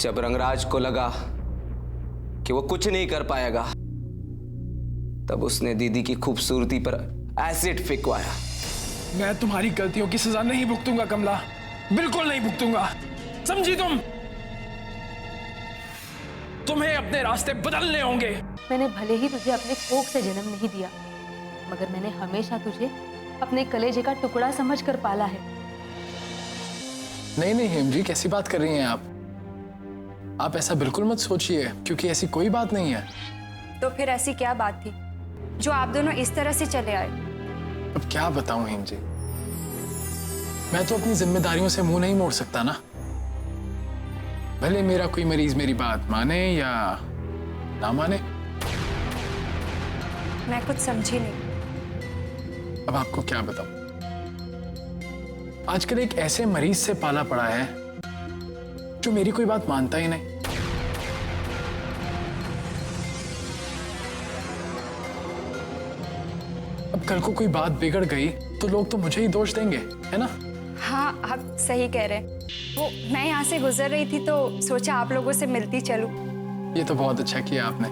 जब रंगराज को लगा कि वो कुछ नहीं कर पाएगा, तब उसने दीदी की खूबसूरती पर एसिड फेंकवाया। मैं तुम्हारी गलतियों की सजा नहीं भुगतूंगा कमला, बिल्कुल नहीं भुगतूंगा, समझी तुम? तुम्हें अपने रास्ते बदलने होंगे। मैंने भले ही तुझे अपने कोख से जन्म नहीं दिया, मगर मैंने हमेशा तुझे अपने कलेजे का टुकड़ा समझकर पाला है। नहीं नहीं हेम जी, कैसी बात कर रही हैं आप ऐसा बिल्कुल मत सोचिए, क्योंकि ऐसी कोई बात नहीं है। तो फिर ऐसी क्या बात थी जो आप दोनों इस तरह से चले आए? अब क्या बताऊं हेम जी, मैं तो अपनी जिम्मेदारियों से मुंह नहीं मोड़ सकता ना। भले मेरा कोई मरीज मेरी बात माने या ना माने। मैं कुछ समझी नहीं। अब आपको क्या बताऊं, आजकल एक ऐसे मरीज से पाला पड़ा है जो मेरी कोई बात मानता ही नहीं। अब कल को कोई बात बिगड़ गई तो लोग तो मुझे ही दोष देंगे, है ना? हाँ, आप सही कह रहे हैं। वो मैं यहाँ से गुजर रही थी तो सोचा आप लोगों से मिलती चलूं। ये तो बहुत अच्छा किया आपने।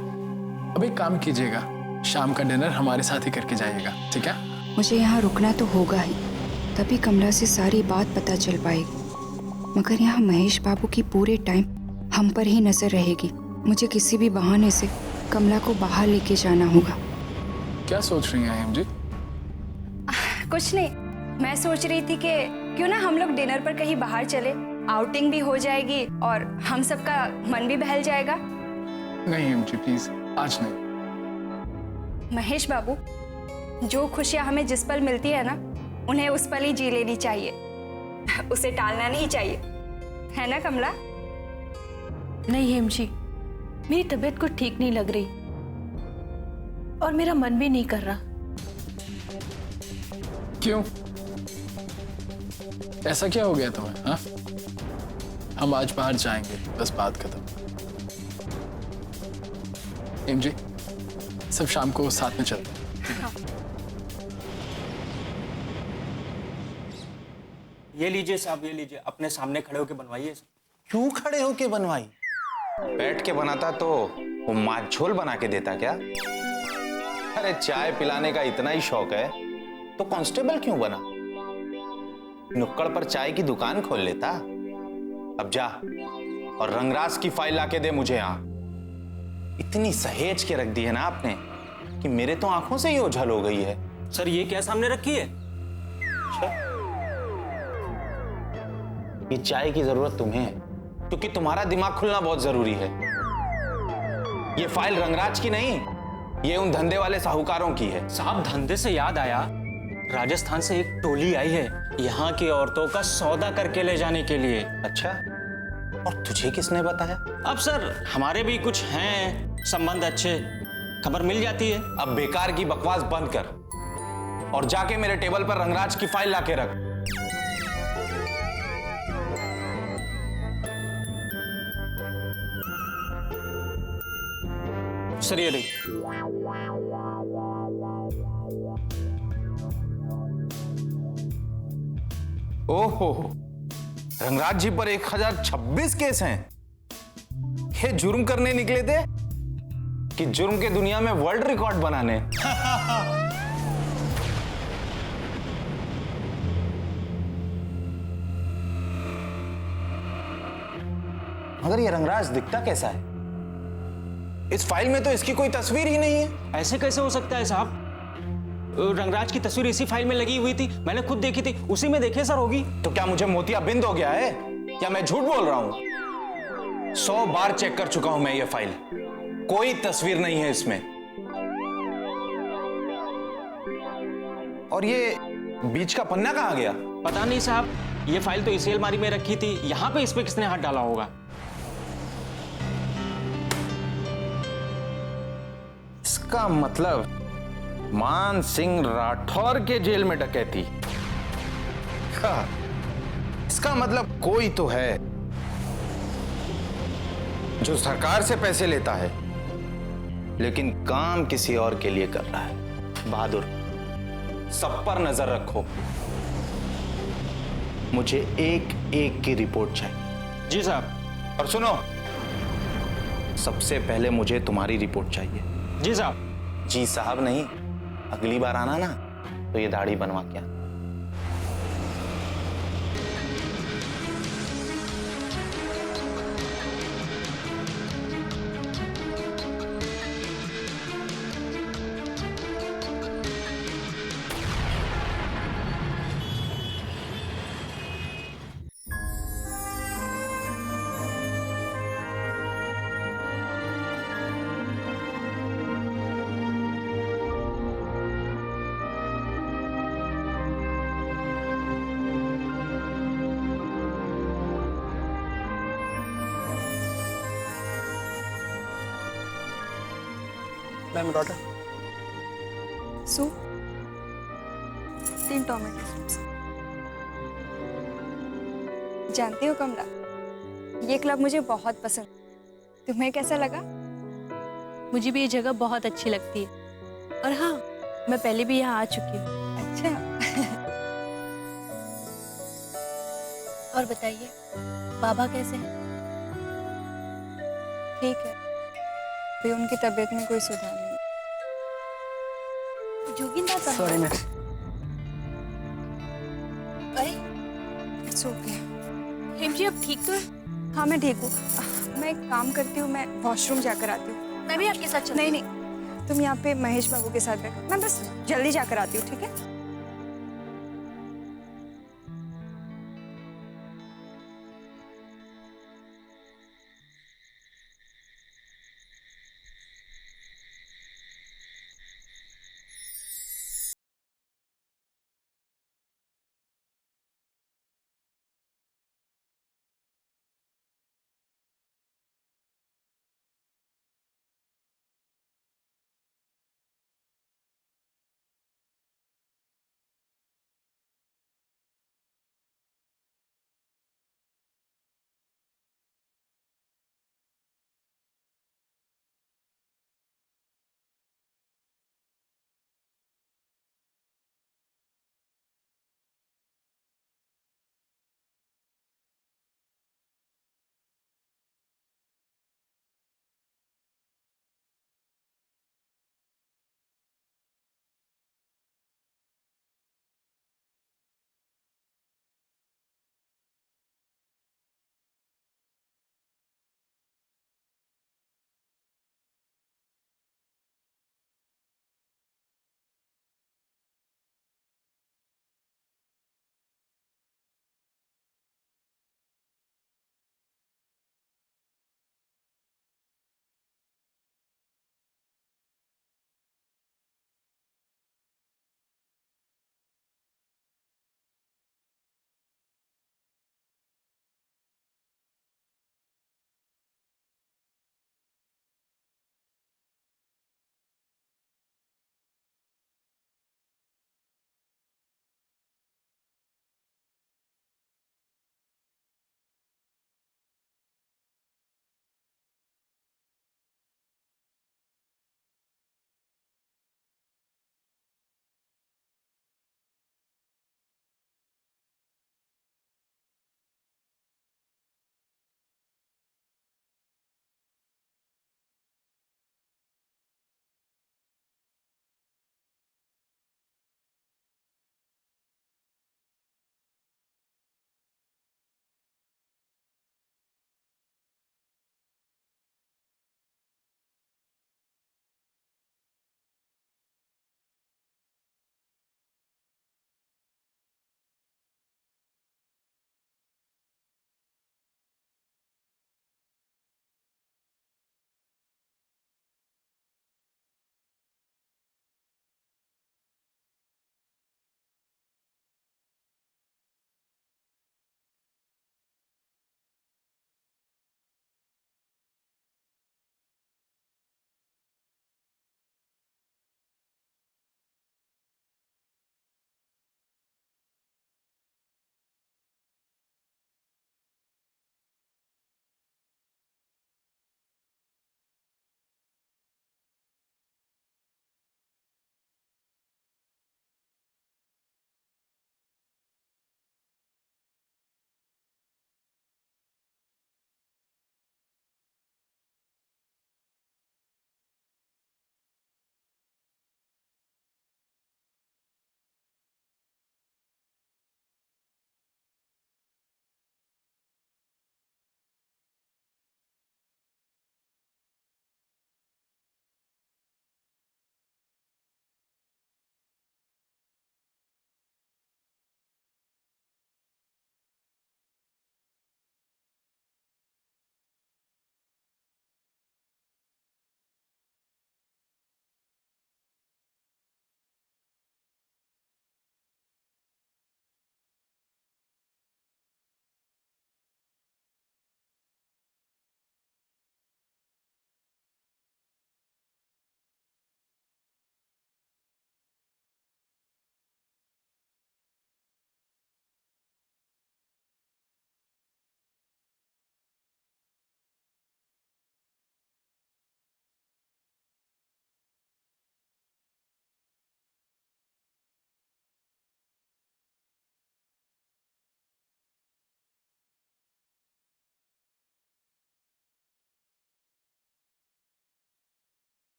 अब एक काम कीजिएगा, शाम का डिनर हमारे साथ ही करके जाइएगा, ठीक है? मुझे यहाँ रुकना तो होगा ही, तभी कमला से सारी बात पता चल पाएगी। मगर यहाँ महेश बाबू की पूरे टाइम हम पर ही नजर रहेगी। मुझे किसी भी बहाने से कमला को बाहर लेके जाना होगा। क्या सोच रही हैं हेम जी? कुछ नहीं, मैं सोच रही थी कि क्यों ना हम लोग डिनर पर कहीं बाहर चले, आउटिंग भी हो जाएगी और हम सबका मन भी बहल जाएगा। नहीं हेम जी, प्लीज आज नहीं। महेश बाबू, जो खुशियां हमें जिस पल मिलती है ना, उन्हें उस पल ही जी लेनी चाहिए, उसे टालना नहीं चाहिए, है ना कमला? नहीं हेम जी, मेरी तबीयत कुछ ठीक नहीं लग रही और मेरा मन भी नहीं कर रहा। क्यों? ऐसा क्या हो गया तुम्हें? हाँ, हम आज बाहर जाएंगे, बस बात खत्म। हेम जी, सब शाम को साथ में चलते हैं। हाँ। ये लीजिए साहब, ये लीजिए, अपने सामने खड़े होके बनवाइए। क्यों खड़े होके बनवाई? बैठ के बनाता तो वो माछोल बना के देता क्या? अरे चाय पिलाने का इतना ही शौक है तो कांस्टेबल क्यों बना? नुक्कड़ पर चाय की दुकान खोल लेता। अब जा और रंगराज की फाइल लाके दे मुझे। यहां इतनी सहेज के रख दी है ना आपने कि मेरे तो आंखों से ही ओझल हो गई है। सर ये क्या सामने रखी है? ये चाय की जरूरत तुम्हें है क्योंकि तुम्हारा दिमाग खुलना बहुत जरूरी है। ये फाइल रंगराज की नहीं, ये उन धंधे वाले साहूकारों की है। साहब धंधे से याद आया, राजस्थान से एक टोली आई है यहाँ की औरतों का सौदा करके ले जाने के लिए। अच्छा, और तुझे किसने बताया? अब सर हमारे भी कुछ हैं संबंध अच्छे, खबर मिल जाती है। अब बेकार की बकवास बंद कर और जाके मेरे टेबल पर रंगराज की फाइल लाके रख। सर ये रही। ओहो, रंगराज जी पर 1026 केस हैं। ये जुर्म करने निकले थे कि जुर्म के दुनिया में वर्ल्ड रिकॉर्ड बनाने? मगर ये रंगराज दिखता कैसा है? इस फाइल में तो इसकी कोई तस्वीर ही नहीं है। ऐसे कैसे हो सकता है साहब? रंगराज की तस्वीर इसी फाइल में लगी हुई थी, मैंने खुद देखी थी, उसी में देखे सर होगी। तो क्या मुझे मोतियाबिंद हो गया है? क्या मैं झूठ बोल रहा हूं? 100 बार चेक कर चुका हूं मैं ये फाइल, कोई तस्वीर नहीं है इसमें। और ये बीच का पन्ना कहां गया? पता नहीं साहब, ये फाइल तो इसी अलमारी में रखी थी, यहां पे इस पे किसने हाथ डाला होगा? इसका मतलब मान सिंह राठौर के जेल में डकैती। हाँ, इसका मतलब कोई तो है जो सरकार से पैसे लेता है लेकिन काम किसी और के लिए कर रहा है। बहादुर, सब पर नजर रखो, मुझे एक एक की रिपोर्ट चाहिए। जी साहब। और सुनो, सबसे पहले मुझे तुम्हारी रिपोर्ट चाहिए। जी साहब। जी साहब नहीं, अगली बार आना ना तो ये दाढ़ी बनवा के आना। Ma'am daughter. Soup, 3 tomato soups. जानती हो कमला, ये क्लब मुझे बहुत पसंद। तुम्हें कैसा लगा? मुझे भी ये जगह बहुत अच्छी लगती है। और हाँ, मैं पहले भी यहाँ आ चुकी हूँ। अच्छा। और बताइए, बाबा कैसे हैं? ठीक है, अभी उनकी तबीयत में कोई सुधार नहीं। जोगिंदर कहाँ सॉरी है? मैम। अरे इट्स ओके। हेम जी, अब ठीक तो है? हाँ मैं ठीक हूँ। मैं एक काम करती हूँ, मैं वॉशरूम जाकर आती हूँ। मैं भी आपके साथ चलती नहीं नहीं, तुम यहाँ पे महेश बाबू के साथ बैठो, मैं बस जल्दी जाकर आती हूँ, ठीक है?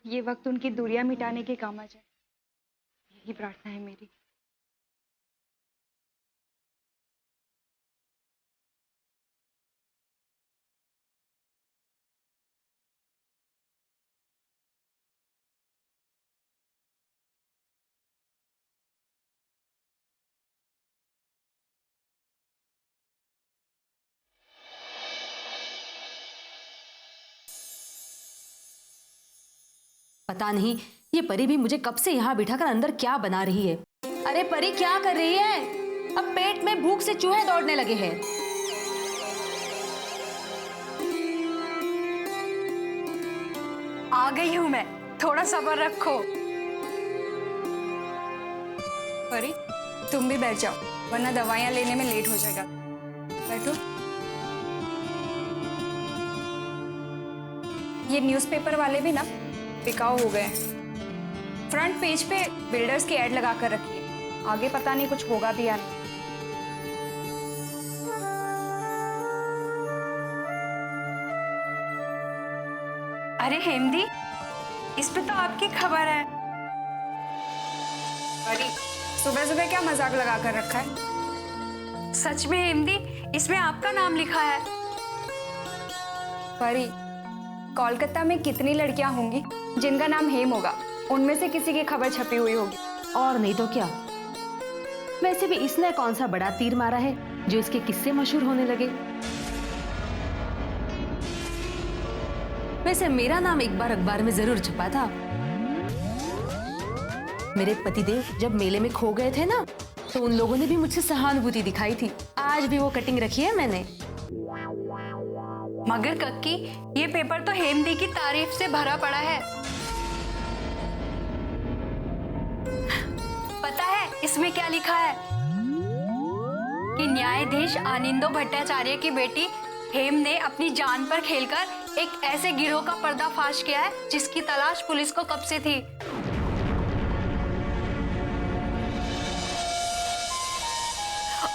ये वक्त उनकी दूरियां मिटाने के काम आ जाए, यही प्रार्थना है मेरी। पता नहीं ये परी भी मुझे कब से यहाँ बिठाकर अंदर क्या बना रही है। अरे परी क्या कर रही है? अब पेट में भूख से चूहे दौड़ने लगे हैं। आ गई हूं मैं, थोड़ा सब्र रखो। परी तुम भी बैठ जाओ, वरना दवाइयां लेने में लेट हो जाएगा। बैठो। ये न्यूज़पेपर वाले भी ना बिकाऊ हो गए। फ्रंट पेज पे बिल्डर्स की ऐड लगा कर रखिए, आगे पता नहीं कुछ होगा भी या नहीं। अरे हेमदी, इस पे तो आपकी खबर है। अरे सुबह सुबह क्या मजाक लगा कर रखा है? सच में हेमदी, इसमें आपका नाम लिखा है। परी, कोलकाता में कितनी लड़कियां होंगी जिनका नाम हेम होगा, उनमें से किसी की खबर छपी हुई होगी। और नहीं तो क्या। वैसे भी इसने कौन सा बड़ा तीर मारा है जो इसके किस्से मशहूर होने लगे। वैसे मेरा नाम एक बार अखबार में जरूर छपा था। मेरे पतिदेव जब मेले में खो गए थे ना, तो उन लोगों ने भी मुझसे सहानुभूति दिखाई थी। आज भी वो कटिंग रखी है मैंने। मगर कक्की, ये पेपर तो हेमदी की तारीफ से भरा पड़ा है। पता है इसमें क्या लिखा है? कि न्यायाधीश आनंदो भट्टाचार्य की बेटी हेम ने अपनी जान पर खेलकर एक ऐसे गिरोह का पर्दाफाश किया है जिसकी तलाश पुलिस को कब से थी।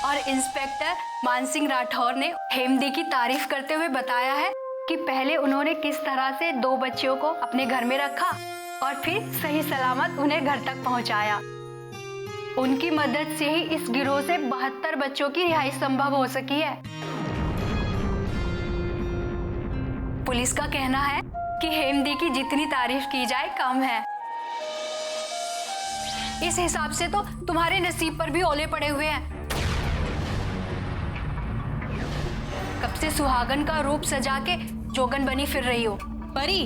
और इंस्पेक्टर मानसिंह राठौर ने हेमदी की तारीफ करते हुए बताया है कि पहले उन्होंने किस तरह से 2 बच्चियों को अपने घर में रखा और फिर सही सलामत उन्हें घर तक पहुंचाया। उनकी मदद से ही इस गिरोह से 72 बच्चों की रिहाई संभव हो सकी है। पुलिस का कहना है कि हेमदी की जितनी तारीफ की जाए कम है। इस हिसाब से तो तुम्हारे नसीब पर भी ओले पड़े हुए हैं। कब से सुहागन का रूप सजा के जोगन बनी फिर रही हो। परी,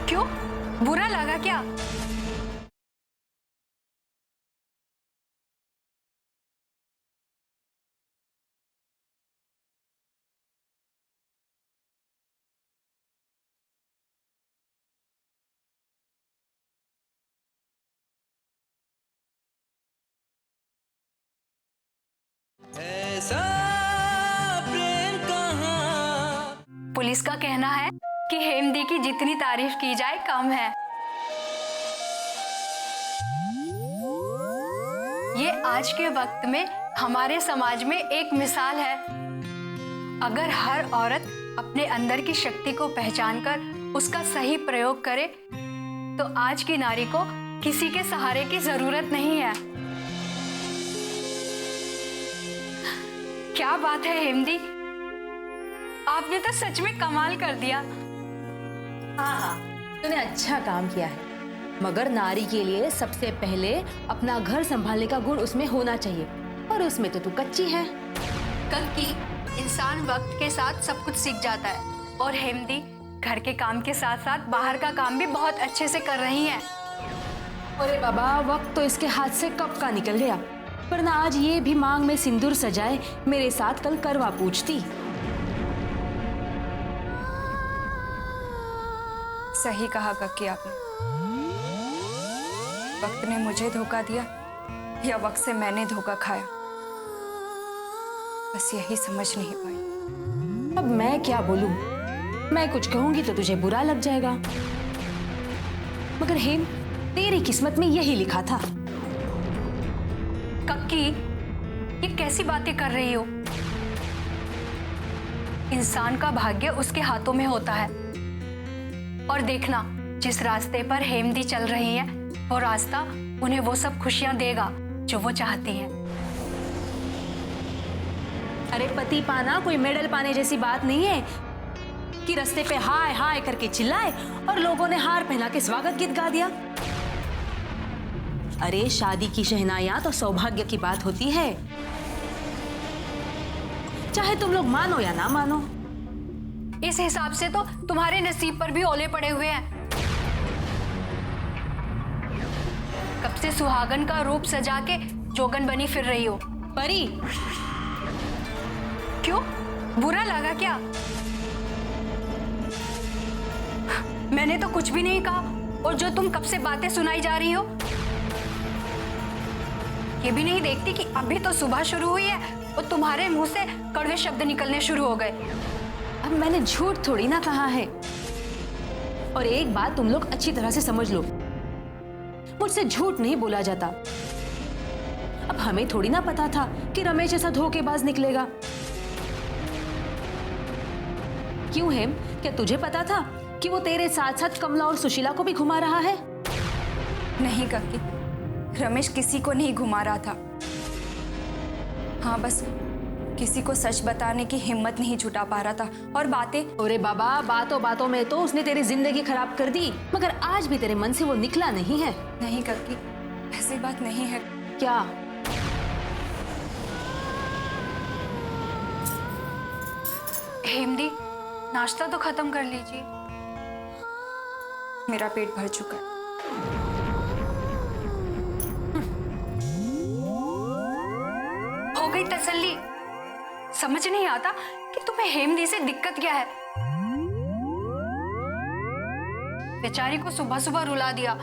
क्यों, बुरा लगा क्या? पुलिस का कहना है कि हेमदी की जितनी तारीफ की जाए कम है। ये आज के वक्त में हमारे समाज में एक मिसाल है। अगर हर औरत अपने अंदर की शक्ति को पहचानकर उसका सही प्रयोग करे तो आज की नारी को किसी के सहारे की जरूरत नहीं है। क्या बात है हेमदी, आपने तो सच में कमाल कर दिया। हाँ, तूने अच्छा काम किया है। मगर नारी के लिए सबसे पहले अपना घर संभालने का गुण उसमें होना चाहिए, और उसमें तो तू कच्ची है। कक्की, इंसान वक्त के साथ सब कुछ सीख जाता है, और हेमदी घर के काम के साथ साथ बाहर का काम भी बहुत अच्छे से कर रही है। अरे बाबा, वक्त तो इसके हाथ से कब का निकल गया, वरना आज ये भी मांग में सिंदूर सजाए मेरे साथ कल करवा पूछती। सही कहा कक्की आपने। वक्त ने मुझे धोखा दिया या वक्त से मैंने धोखा खाया, बस यही समझ नहीं पाई। अब मैं क्या बोलूं? मैं कुछ कहूंगी तो तुझे बुरा लग जाएगा। मगर हेम, तेरी किस्मत में यही लिखा था। कक्की, ये कैसी बातें कर रही हो? इंसान का भाग्य उसके हाथों में होता है। और देखना, जिस रास्ते पर हेमदी चल रही है वो रास्ता उन्हें वो सब खुशियां देगा जो वो चाहती हैं। अरे पति पाना कोई मेडल पाने जैसी बात नहीं है कि रास्ते पे हाय हाय करके चिल्लाए और लोगों ने हार पहना के स्वागत गीत गा दिया। अरे शादी की शहनाइयां तो सौभाग्य की बात होती है, चाहे तुम लोग मानो या ना मानो। इस हिसाब से तो तुम्हारे नसीब पर भी ओले पड़े हुए हैं। कब से सुहागन का रूप सजा के जोगन बनी फिर रही हो। परी, क्यों, बुरा लगा क्या? मैंने तो कुछ भी नहीं कहा, और जो तुम कब से बातें सुनाई जा रही हो, ये भी नहीं देखती कि अभी तो सुबह शुरू हुई है और तुम्हारे मुंह से कड़वे शब्द निकलने शुरू हो गए। अब मैंने झूठ थोड़ी ना कहा है। और एक बात तुम लोग अच्छी तरह से समझ लो, मुझसे झूठ नहीं बोला जाता। अब हमें थोड़ी ना पता था कि रमेश ऐसा धोखेबाज निकलेगा। क्यों हेम, क्या तुझे पता था कि वो तेरे साथ साथ कमला और सुशीला को भी घुमा रहा है? नहीं काकी, रमेश किसी को नहीं घुमा रहा था। हाँ, बस किसी को सच बताने की हिम्मत नहीं जुटा पा रहा था। और बातें, अरे बाबा, बातों बातों में तो उसने तेरी जिंदगी खराब कर दी, मगर आज भी तेरे मन से वो निकला नहीं है। नहीं काकी, ऐसी बात नहीं है। क्या? हेमदी, नाश्ता तो खत्म कर लीजिए। मेरा पेट भर चुका है। हो गई तसल्ली। समझ नहीं आता कि तुम्हें हेमदी से दिक्कत क्या है। बेचारी को सुबह सुबह रुला दिया।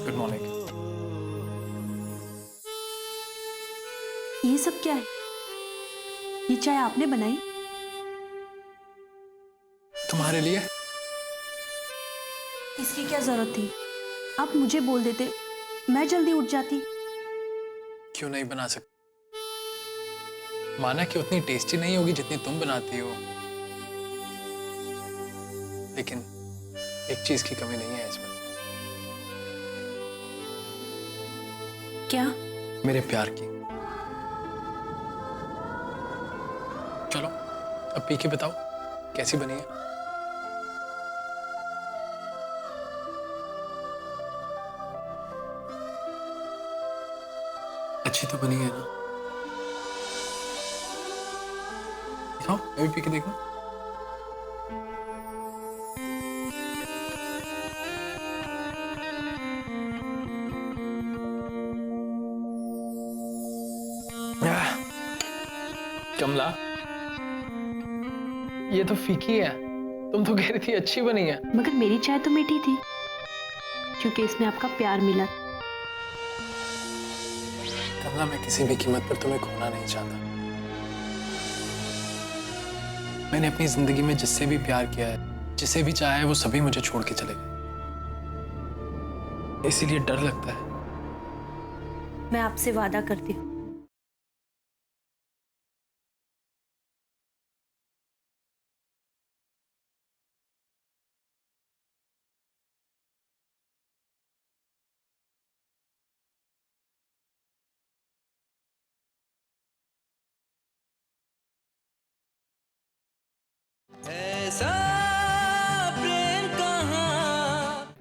Good morning. ये सब क्या है? ये चाय आपने बनाई? तुम्हारे लिए। इसकी क्या जरूरत थी? आप मुझे बोल देते, मैं जल्दी उठ जाती। क्यों नहीं बना सकती? माना कि उतनी टेस्टी नहीं होगी जितनी तुम बनाती हो, लेकिन एक चीज की कमी नहीं है इसमें। क्या? मेरे प्यार की। चलो अब पी के बताओ कैसी बनी है। अच्छी तो बनी है ना? दिखाओ, मैं भी पी के देखूं। कमला, ये तो फीकी है। तुम तो कह रही थी अच्छी बनी है। मगर मेरी चाय तो मीठी थी, क्योंकि इसमें आपका प्यार मिला। कमला, मैं किसी भी कीमत पर तुम्हें खोना नहीं चाहता। मैंने अपनी जिंदगी में जिससे भी प्यार किया है, जिसे भी चाहा है, वो सभी मुझे छोड़ के चले गए। इसीलिए डर लगता है। मैं आपसे वादा करती हूँ,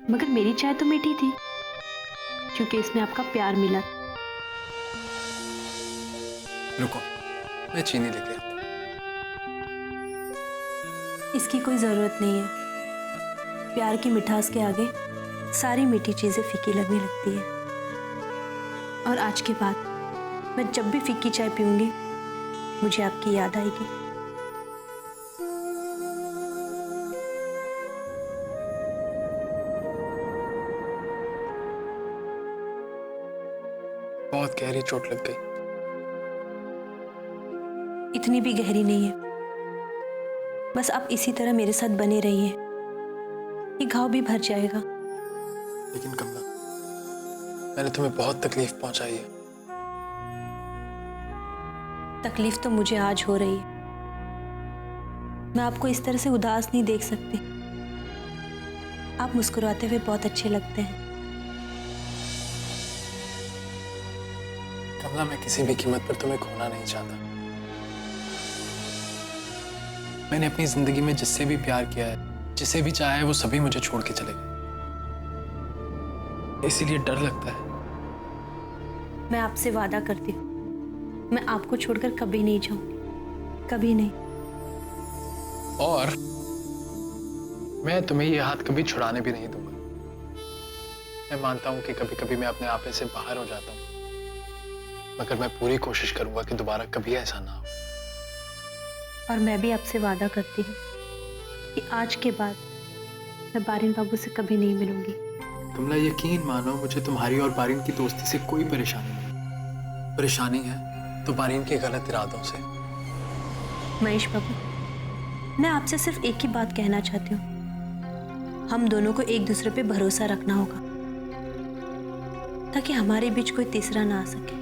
मगर मेरी चाय तो मीठी थी, क्योंकि इसमें आपका प्यार मिला। रुको, मैं चीनी लेके आता हूं। इसकी कोई जरूरत नहीं है, प्यार की मिठास के आगे सारी मीठी चीजें फीकी लगने लगती है। और आज के बाद मैं जब भी फीकी चाय पीऊंगी मुझे आपकी याद आएगी। बहुत गहरी चोट लग गई। इतनी भी गहरी नहीं है, बस आप इसी तरह मेरे साथ बने रहिए, ये घाव भी भर जाएगा। लेकिन कमला, मैंने तुम्हें बहुत तकलीफ पहुंचाई है। तकलीफ तो मुझे आज हो रही है। मैं आपको इस तरह से उदास नहीं देख सकती। आप मुस्कुराते हुए बहुत अच्छे लगते हैं। कमला, मैं किसी भी कीमत पर तुम्हें खोना नहीं चाहता। मैंने अपनी जिंदगी में जिससे भी प्यार किया है, जिसे भी चाहा है, वो सभी मुझे छोड़ के चले गए। इसीलिए डर लगता है। मैं आपसे वादा करती हूँ, मैं आपको छोड़कर कभी नहीं जाऊंगी, कभी नहीं। और मैं तुम्हें ये हाथ कभी छुड़ाने भी नहीं दूंगा। मैं मानता हूं कि कभी कभी मैं अपने आपे से बाहर हो जाता हूं, मगर मैं पूरी कोशिश करूंगा कि दोबारा कभी ऐसा ना हो। और मैं भी आपसे वादा करती हूँ कि आज के बाद मैं बारिन बाबू से कभी नहीं मिलूंगी। कमला, यकीन मानो, मुझे तुम्हारी और बारिन की दोस्ती से कोई परेशानी नहीं। परेशानी है तो बारिन के गलत इरादों से। महेश बाबू, मैं आपसे सिर्फ एक ही बात कहना चाहती हूँ। हम दोनों को एक दूसरे पे भरोसा रखना होगा ताकि हमारे बीच कोई तीसरा ना आ सके।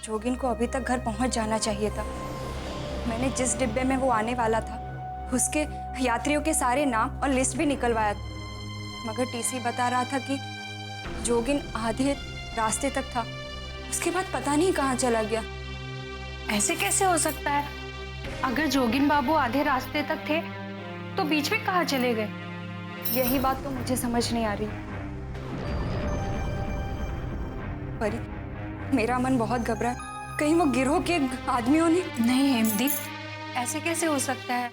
जोगिन को अभी तक घर पहुंच जाना चाहिए था। मैंने जिस डिब्बे में वो आने वाला था उसके यात्रियों के सारे नाम और लिस्ट भी निकलवाया, मगर टीसी बता रहा था कि जोगिन आधे रास्ते तक था, उसके बाद पता नहीं कहाँ चला गया। ऐसे कैसे हो सकता है? अगर जोगिन बाबू आधे रास्ते तक थे तो बीच में कहाँ चले गए? यही बात तो मुझे समझ नहीं आ रही। परी, मेरा मन बहुत घबरा है। कहीं वो गिरोह के आदमियों ने। नहीं हेमदी, ऐसे कैसे हो सकता है?